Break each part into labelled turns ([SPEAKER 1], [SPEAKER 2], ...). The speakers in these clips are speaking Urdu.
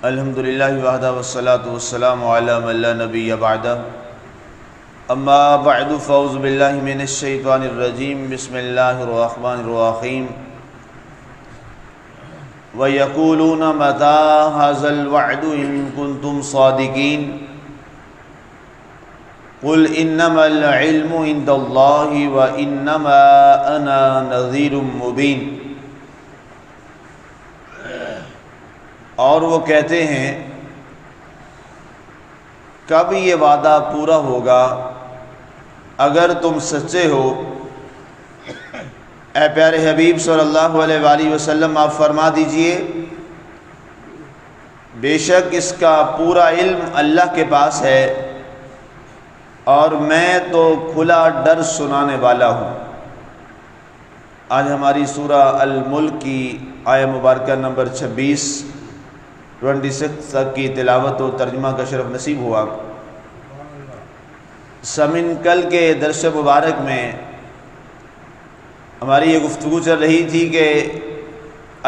[SPEAKER 1] الحمد للہ وحدہ والصلاة والسلام علی من لا نبی بعدہ اما بعد فاعوذ باللہ من الشیطان الرجیم بسم اللہ الرحمن الرحیم وَيَقُولُونَ مَتَى هَذَا الْوَعْدُ إِن كُنتُمْ صَادِقِينَ قُلْ إِنَّمَا الْعِلْمُ عِندَ اللَّهِ وَإِنَّمَا أَنَا نَذِيرٌ مُبِينٌ۔ اور وہ کہتے ہیں کب یہ وعدہ پورا ہوگا اگر تم سچے ہو۔ اے پیارے حبیب صلی اللہ علیہ وآلہ وسلم آپ فرما دیجئے بے شک اس کا پورا علم اللہ کے پاس ہے اور میں تو کھلا ڈر سنانے والا ہوں۔ آج ہماری سورہ الملک کی آیہ مبارکہ نمبر 26 تک کی تلاوت و ترجمہ کا شرف نصیب ہوا۔ سامعین، کل کے درس مبارک میں ہماری یہ گفتگو چل رہی تھی کہ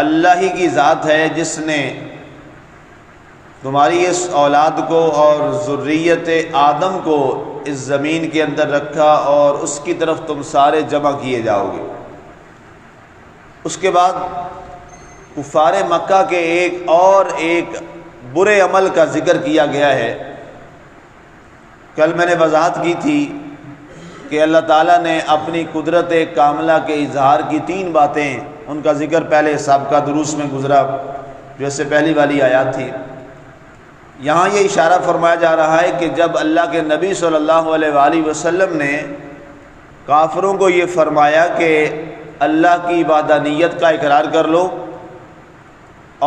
[SPEAKER 1] اللہ ہی کی ذات ہے جس نے تمہاری اس اولاد کو اور ذریت آدم کو اس زمین کے اندر رکھا اور اس کی طرف تم سارے جمع کیے جاؤ گے۔ اس کے بعد کفار مکہ کے ایک برے عمل کا ذکر کیا گیا ہے۔ کل میں نے وضاحت کی تھی کہ اللہ تعالیٰ نے اپنی قدرت کاملہ کے اظہار کی 3 باتیں، ان کا ذکر پہلے سابقہ دروس میں گزرا جو اس سے پہلی والی آیات تھی۔ یہاں یہ اشارہ فرمایا جا رہا ہے کہ جب اللہ کے نبی صلی اللہ علیہ وآلہ وسلم نے کافروں کو یہ فرمایا کہ اللہ کی وحدانیت کا اقرار کر لو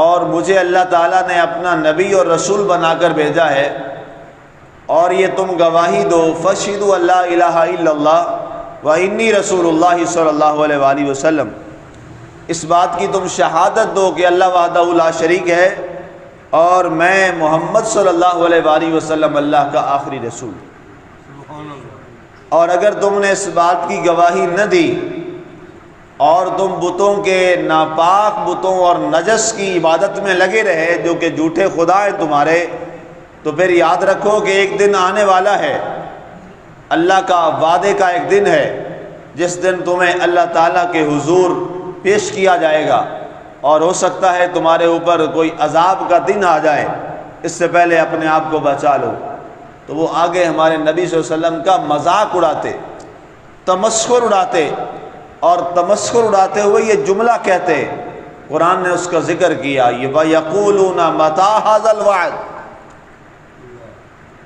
[SPEAKER 1] اور مجھے اللہ تعالیٰ نے اپنا نبی اور رسول بنا کر بھیجا ہے اور یہ تم گواہی دو فاشہدوا لا الہ الا اللہ و انی رسول اللہ صلی اللہ علیہ وآلہ وسلم، اس بات کی تم شہادت دو کہ اللہ وحدہ لا شریک ہے اور میں محمد صلی اللہ علیہ وآلہ وسلم اللہ کا آخری رسول۔ اور اگر تم نے اس بات کی گواہی نہ دی اور تم بتوں کے ناپاک بتوں اور نجس کی عبادت میں لگے رہے جو کہ جھوٹے خدا ہیں تمہارے، تو پھر یاد رکھو کہ ایک دن آنے والا ہے، اللہ کا وعدے کا ایک دن ہے جس دن تمہیں اللہ تعالیٰ کے حضور پیش کیا جائے گا اور ہو سکتا ہے تمہارے اوپر کوئی عذاب کا دن آ جائے، اس سے پہلے اپنے آپ کو بچا لو۔ تو وہ آگے ہمارے نبی صلی اللہ علیہ وسلم کا مذاق اڑاتے، تمسخر اڑاتے، اور تمسخر اڑاتے ہوئے یہ جملہ کہتے، قرآن نے اس کا ذکر کیا، یہ وَيَقُولُونَ مَتَى هَذَا الْوَعْدُ،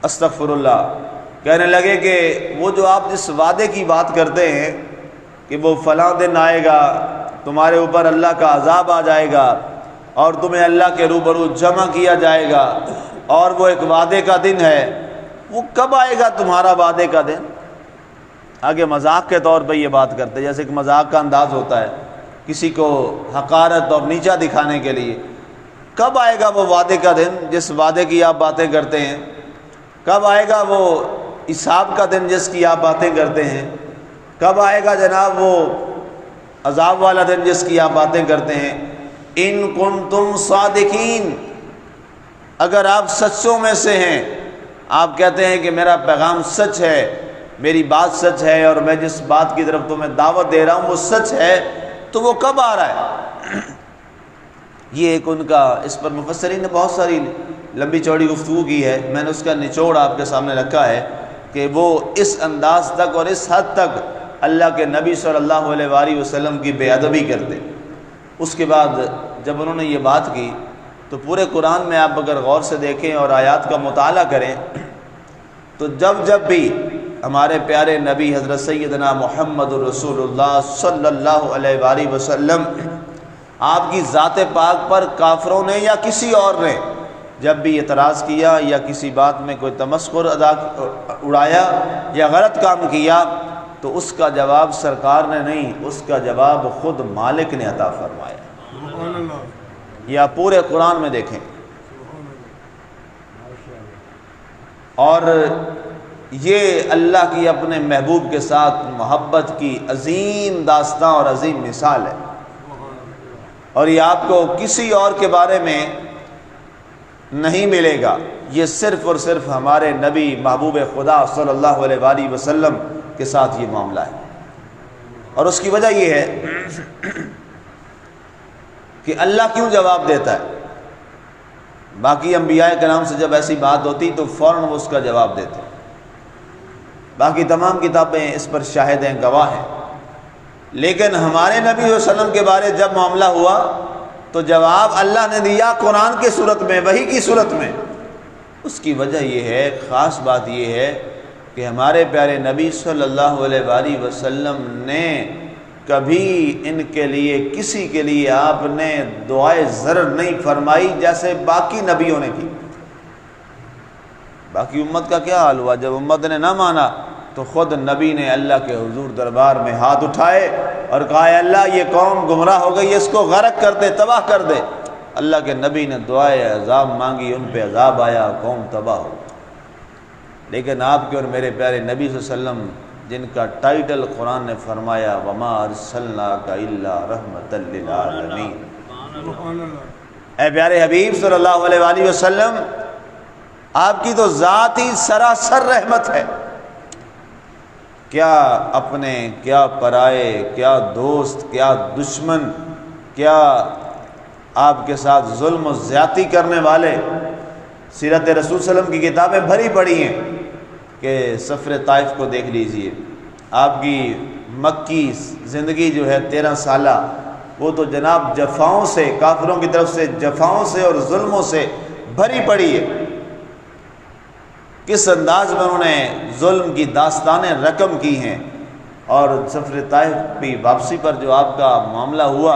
[SPEAKER 1] استغفر اللہ، کہنے لگے کہ وہ جو آپ جس وعدے کی بات کرتے ہیں کہ وہ فلاں دن آئے گا، تمہارے اوپر اللہ کا عذاب آ جائے گا اور تمہیں اللہ کے روبرو جمع کیا جائے گا اور وہ ایک وعدے کا دن ہے، وہ کب آئے گا تمہارا وعدے کا دن؟ آگے مذاق کے طور پہ یہ بات کرتے، جیسے کہ مذاق کا انداز ہوتا ہے کسی کو حقارت اور نیچا دکھانے کے لیے۔ کب آئے گا وہ وعدے کا دن جس وعدے کی آپ باتیں کرتے ہیں؟ کب آئے گا وہ حساب کا دن جس کی آپ باتیں کرتے ہیں؟ کب آئے گا جناب وہ عذاب والا دن جس کی آپ باتیں کرتے ہیں؟ ان کنتم صادقین، اگر آپ سچوں میں سے ہیں، آپ کہتے ہیں کہ میرا پیغام سچ ہے، میری بات سچ ہے اور میں جس بات کی طرف تمہیں دعوت دے رہا ہوں وہ سچ ہے، تو وہ کب آ رہا ہے؟ یہ ایک ان کا، اس پر مفسرین نے بہت ساری لمبی چوڑی گفتگو کی ہے، میں نے اس کا نچوڑ آپ کے سامنے رکھا ہے کہ وہ اس انداز تک اور اس حد تک اللہ کے نبی صلی اللہ علیہ وآلہ وسلم کی بے ادبی کرتے۔ اس کے بعد جب انہوں نے یہ بات کی تو پورے قرآن میں آپ اگر غور سے دیکھیں اور آیات کا مطالعہ کریں تو جب بھی ہمارے پیارے نبی حضرت سیدنا محمد رسول اللہ صلی اللہ علیہ وآلہ وسلم آپ کی ذات پاک پر کافروں نے یا کسی اور نے جب بھی اعتراض کیا یا کسی بات میں کوئی تمسخر اڑایا یا غلط کام کیا تو اس کا جواب سرکار نے نہیں، اس کا جواب خود مالک نے عطا فرمایا۔ یہ آپ پورے قرآن میں دیکھیں۔ اور یہ اللہ کی اپنے محبوب کے ساتھ محبت کی عظیم داستان اور عظیم مثال ہے، اور یہ آپ کو کسی اور کے بارے میں نہیں ملے گا۔ یہ صرف اور صرف ہمارے نبی محبوب خدا صلی اللہ علیہ وآلہ وسلم کے ساتھ یہ معاملہ ہے۔ اور اس کی وجہ یہ ہے کہ اللہ کیوں جواب دیتا ہے؟ باقی انبیاء کرام سے جب ایسی بات ہوتی تو فوراً وہ اس کا جواب دیتے، باقی تمام کتابیں اس پر شاہد ہیں، گواہ ہیں، لیکن ہمارے نبی صلی اللہ علیہ وسلم کے بارے جب معاملہ ہوا تو جواب اللہ نے دیا قرآن کی صورت میں، وحی کی صورت میں۔ اس کی وجہ یہ ہے، خاص بات یہ ہے کہ ہمارے پیارے نبی صلی اللہ علیہ وآلہ وسلم نے کبھی ان کے لیے، کسی کے لیے آپ نے دعائے ضرر نہیں فرمائی جیسے باقی نبیوں نے کی۔ باقی امت کا کیا حال ہوا؟ جب امت نے نہ مانا تو خود نبی نے اللہ کے حضور دربار میں ہاتھ اٹھائے اور کہا اے اللہ یہ قوم گمراہ ہو گئی، اس کو غرق کر دے، تباہ کر دے۔ اللہ کے نبی نے دعائے عذاب مانگی، ان پہ عذاب آیا، قوم تباہ ہو۔ لیکن آپ کے اور میرے پیارے نبی صلی اللہ علیہ وسلم جن کا ٹائٹل قرآن نے فرمایا وَمَا أَرْسَلْنَاكَ إِلَّا رَحْمَةً لِّلْعَالَمِينَ، اے پیارے حبیب صلی اللہ علیہ وآلہ وسلم آپ کی تو ذات ہی سراسر رحمت ہے۔ کیا اپنے، کیا پرائے، کیا دوست، کیا دشمن، کیا آپ کے ساتھ ظلم و زیادتی کرنے والے، سیرت رسول صلی اللہ علیہ وسلم کی کتابیں بھری پڑی ہیں کہ سفر طائف کو دیکھ لیجئے، آپ کی مکی زندگی جو ہے 13 سالہ، وہ تو جناب جفاؤں سے، کافروں کی طرف سے جفاؤں سے اور ظلموں سے بھری پڑی ہے۔ کس انداز میں انہوں نے ظلم کی داستانیں رقم کی ہیں، اور سفر طائف کی واپسی پر جو آپ کا معاملہ ہوا،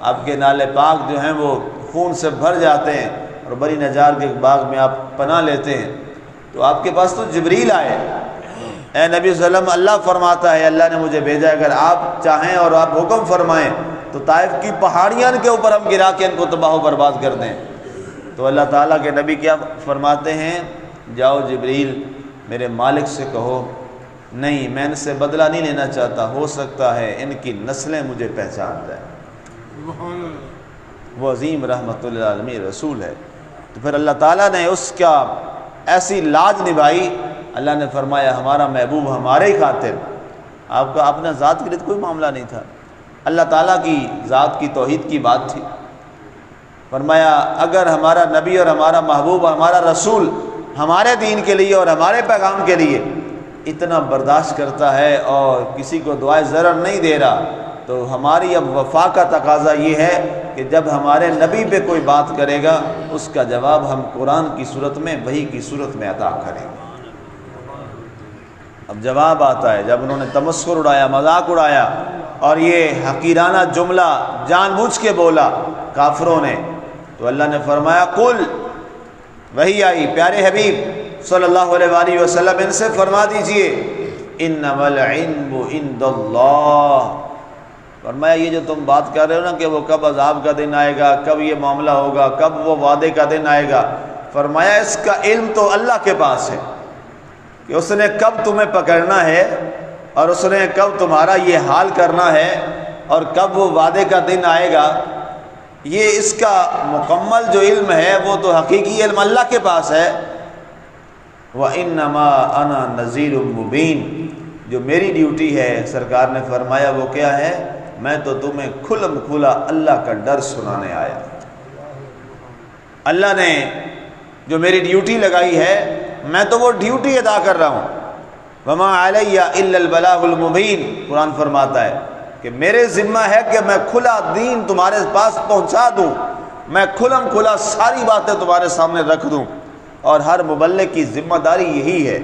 [SPEAKER 1] آپ کے نالے پاک جو ہیں وہ خون سے بھر جاتے ہیں اور بری نجار کے باغ میں آپ پناہ لیتے ہیں، تو آپ کے پاس تو جبریل آئے، اے نبی صلی اللہ علیہ وسلم اللہ فرماتا ہے اللہ نے مجھے بھیجا، اگر آپ چاہیں اور آپ حکم فرمائیں تو طائف کی پہاڑیاں ان کے اوپر ہم گرا کے ان کو تباہ و برباد کر دیں۔ تو اللہ تعالیٰ کے نبی کیا فرماتے ہیں؟ جاؤ جبریل میرے مالک سے کہو نہیں میں ان سے بدلہ نہیں لینا چاہتا، ہو سکتا ہے ان کی نسلیں مجھے پہچان جائیں۔ وہ عظیم رحمت للعالمین رسول ہے۔ تو پھر اللہ تعالیٰ نے اس کا ایسی لاج نبھائی، اللہ نے فرمایا ہمارا محبوب ہمارے ہی خاطر، آپ کا اپنا ذات کے لیے کوئی معاملہ نہیں تھا، اللہ تعالیٰ کی ذات کی توحید کی بات تھی۔ فرمایا اگر ہمارا نبی اور ہمارا محبوب، ہمارا رسول ہمارے دین کے لیے اور ہمارے پیغام کے لیے اتنا برداشت کرتا ہے اور کسی کو دعائے ضرر نہیں دے رہا، تو ہماری اب وفا کا تقاضا یہ ہے کہ جب ہمارے نبی پہ کوئی بات کرے گا اس کا جواب ہم قرآن کی صورت میں، وحی کی صورت میں عطا کریں گے۔ اب جواب آتا ہے جب انہوں نے تمسخر اڑایا، مذاق اڑایا اور یہ حقیرانہ جملہ جان بوجھ کے بولا کافروں نے، تو اللہ نے فرمایا قل، وحی آئی پیارے حبیب صلی اللہ علیہ وآلہ وسلم ان سے فرما دیجئے انما العلم عند اللہ، فرمایا یہ جو تم بات کر رہے ہو نا کہ وہ کب عذاب کا دن آئے گا، کب یہ معاملہ ہوگا، کب وہ وعدے کا دن آئے گا، فرمایا اس کا علم تو اللہ کے پاس ہے کہ اس نے کب تمہیں پکڑنا ہے اور اس نے کب تمہارا یہ حال کرنا ہے اور کب وہ وعدے کا دن آئے گا، یہ اس کا مکمل جو علم ہے وہ تو حقیقی علم اللہ کے پاس ہے۔ وَإِنَّمَا أَنَا نَذِيرٌ مُبِينٌ، جو میری ڈیوٹی ہے سرکار نے فرمایا وہ کیا ہے، میں تو تمہیں کھلم کھلا اللہ کا ڈر سنانے آیا۔ اللہ نے جو میری ڈیوٹی لگائی ہے میں تو وہ ڈیوٹی ادا کر رہا ہوں۔ وَمَا عَلَيَّ إِلَّا الْبَلَاغُ الْمُبِينُ، قرآن فرماتا ہے کہ میرے ذمہ ہے کہ میں کھلا دین تمہارے پاس پہنچا دوں، میں کھلم کھلا ساری باتیں تمہارے سامنے رکھ دوں، اور ہر مبلغ کی ذمہ داری یہی ہے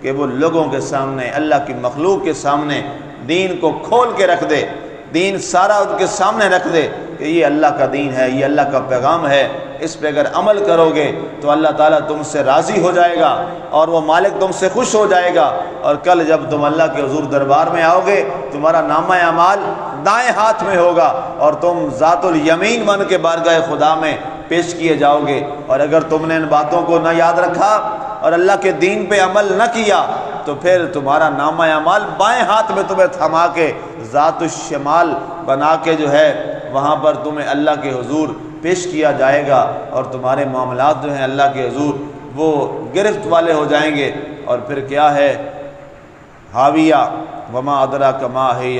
[SPEAKER 1] کہ وہ لوگوں کے سامنے، اللہ کی مخلوق کے سامنے دین کو کھول کے رکھ دے، دین سارا ان کے سامنے رکھ دے کہ یہ اللہ کا دین ہے، یہ اللہ کا پیغام ہے، اس پہ اگر عمل کرو گے تو اللہ تعالیٰ تم سے راضی ہو جائے گا اور وہ مالک تم سے خوش ہو جائے گا، اور کل جب تم اللہ کے حضور دربار میں آؤ گے تمہارا نامہ اعمال دائیں ہاتھ میں ہوگا اور تم ذات الیمین بن کے بارگاہ خدا میں پیش کیے جاؤ گے، اور اگر تم نے ان باتوں کو نہ یاد رکھا اور اللہ کے دین پہ عمل نہ کیا تو پھر تمہارا نامہ اعمال بائیں ہاتھ میں تمہیں تھما کے ذات الشمال بنا کے جو ہے وہاں پر تمہیں اللہ کے حضور پیش کیا جائے گا اور تمہارے معاملات جو ہیں اللہ کے حضور وہ گرفت والے ہو جائیں گے۔ اور پھر کیا ہے؟ حاویہ وما ادراک ما ہی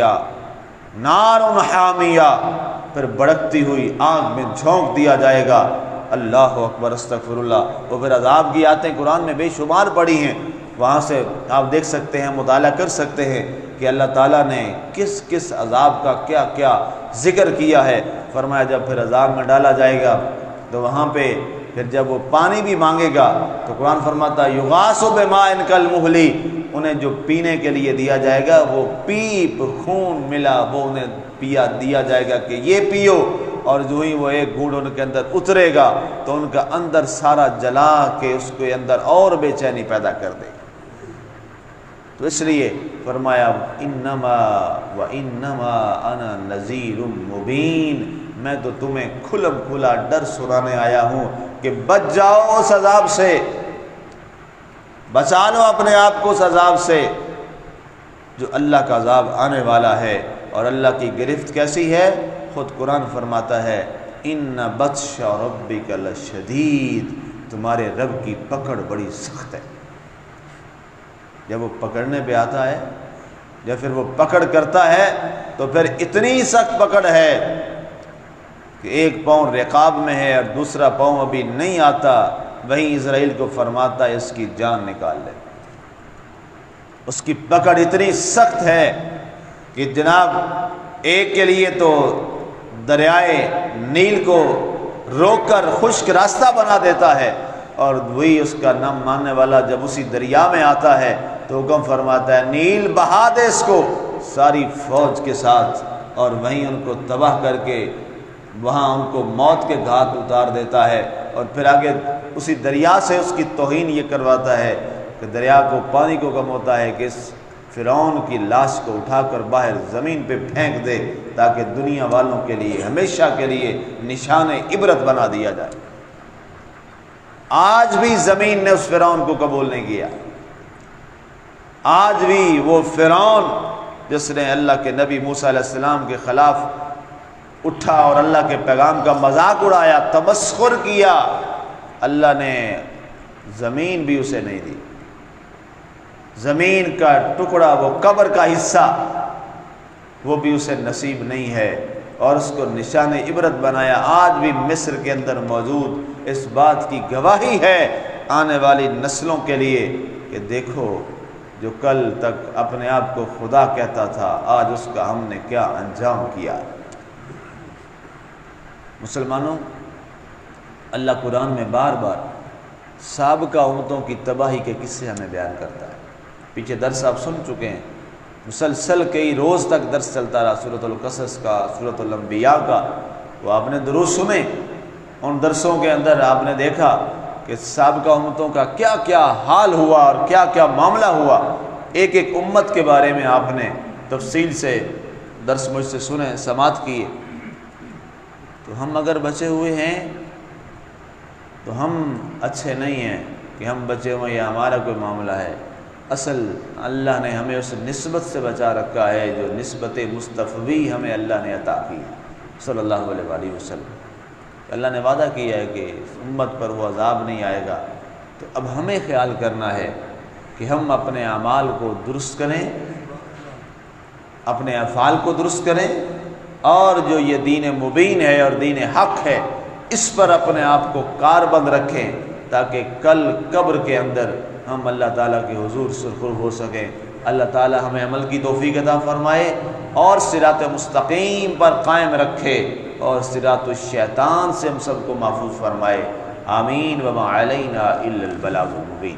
[SPEAKER 1] نار حامیہ، پھر بڑکتی ہوئی آگ میں جھونک دیا جائے گا۔ اللہ اکبر، استغفر اللہ۔ وہ پھر عذاب کی آیتیں قرآن میں بے شمار پڑھی ہیں، وہاں سے آپ دیکھ سکتے ہیں، مطالعہ کر سکتے ہیں کہ اللہ تعالیٰ نے کس کس عذاب کا کیا کیا ذکر کیا ہے۔ فرمایا جب پھر عذاب میں ڈالا جائے گا تو وہاں پہ پھر جب وہ پانی بھی مانگے گا تو قرآن فرماتا ہے یغاث بماء کالمہل، انہیں جو پینے کے لیے دیا جائے گا وہ پیپ خون ملا وہ انہیں دیا جائے گا کہ یہ پیو، اور جو ہی وہ ایک گھونٹ ان کے اندر اترے گا تو ان کا اندر سارا جلا کے اس کے اندر اور بے چینی پیدا کر دے گا۔ تو اس لیے فرمایا انما انا نذیر مبین، میں تو تمہیں کھلم کھلا ڈر سنانے آیا ہوں کہ بچ جاؤ اس عذاب سے، بچا لو اپنے آپ کو اس عذاب سے جو اللہ کا عذاب آنے والا ہے۔ اور اللہ کی گرفت کیسی ہے؟ خود قرآن فرماتا ہے ان بطش ربک لشدید، تمہارے رب کی پکڑ بڑی سخت ہے۔ جب وہ پکڑنے پہ آتا ہے، جب پھر وہ پکڑ کرتا ہے تو پھر اتنی سخت پکڑ ہے کہ ایک پاؤں رقاب میں ہے اور دوسرا پاؤں ابھی نہیں آتا، وہیں اسرائیل کو فرماتا ہے اس کی جان نکال لے۔ اس کی پکڑ اتنی سخت ہے کہ جناب ایک کے لیے تو دریائے نیل کو روک کر خشک راستہ بنا دیتا ہے، اور وہی اس کا نہ ماننے والا جب اسی دریا میں آتا ہے تو حکم فرماتا ہے نیل بہا دے اس کو ساری فوج کے ساتھ، اور وہیں ان کو تباہ کر کے وہاں ان کو موت کے گھاٹ اتار دیتا ہے۔ اور پھر آگے اسی دریا سے اس کی توہین یہ کرواتا ہے کہ دریا کو پانی کو کم ہوتا ہے کہ اس فرعون کی لاش کو اٹھا کر باہر زمین پہ پھینک دے تاکہ دنیا والوں کے لیے ہمیشہ کے لیے نشان عبرت بنا دیا جائے۔ آج بھی زمین نے اس فرعون کو قبول نہیں کیا، آج بھی وہ فرعون جس نے اللہ کے نبی موسیٰ علیہ السلام کے خلاف اٹھا اور اللہ کے پیغام کا مذاق اڑایا، تمسخر کیا، اللہ نے زمین بھی اسے نہیں دی، زمین کا ٹکڑا وہ قبر کا حصہ وہ بھی اسے نصیب نہیں ہے، اور اس کو نشان عبرت بنایا۔ آج بھی مصر کے اندر موجود اس بات کی گواہی ہے آنے والی نسلوں کے لیے کہ دیکھو جو کل تک اپنے آپ کو خدا کہتا تھا آج اس کا ہم نے کیا انجام کیا۔ مسلمانوں، اللہ قرآن میں بار بار سابقہ امتوں کی تباہی کے قصے ہمیں بیان کرتا ہے۔ پیچھے درس آپ سن چکے ہیں، مسلسل کئی روز تک درس چلتا رہا سورۃ القصص کا، سورۃ الانبیاء کا، وہ آپ نے دروس سنے، ان درسوں کے اندر آپ نے دیکھا کہ سابقہ امتوں کا کیا کیا حال ہوا اور کیا کیا معاملہ ہوا۔ ایک ایک امت کے بارے میں آپ نے تفصیل سے درس مجھ سے سنے، سماعت کیے۔ تو ہم اگر بچے ہوئے ہیں تو ہم اچھے نہیں ہیں کہ ہم بچے ہوئے یا ہمارا کوئی معاملہ ہے، اصل اللہ نے ہمیں اس نسبت سے بچا رکھا ہے جو نسبت مصطفی ہمیں اللہ نے عطا کی صلی اللہ علیہ وآلہ وسلم۔ اللہ نے وعدہ کیا ہے کہ اس امت پر وہ عذاب نہیں آئے گا، تو اب ہمیں خیال کرنا ہے کہ ہم اپنے اعمال کو درست کریں، اپنے افعال کو درست کریں، اور جو یہ دین مبین ہے اور دین حق ہے اس پر اپنے آپ کو کاربند رکھیں تاکہ کل قبر کے اندر ہم اللہ تعالیٰ کے حضور سرخر ہو سکیں۔ اللہ تعالیٰ ہمیں عمل کی توفیق عطا فرمائے اور صراط مستقیم پر قائم رکھے اور صراط الشیطان سے ہم سب کو محفوظ فرمائے۔ آمین۔ وما علینا الا البلاغ المبین۔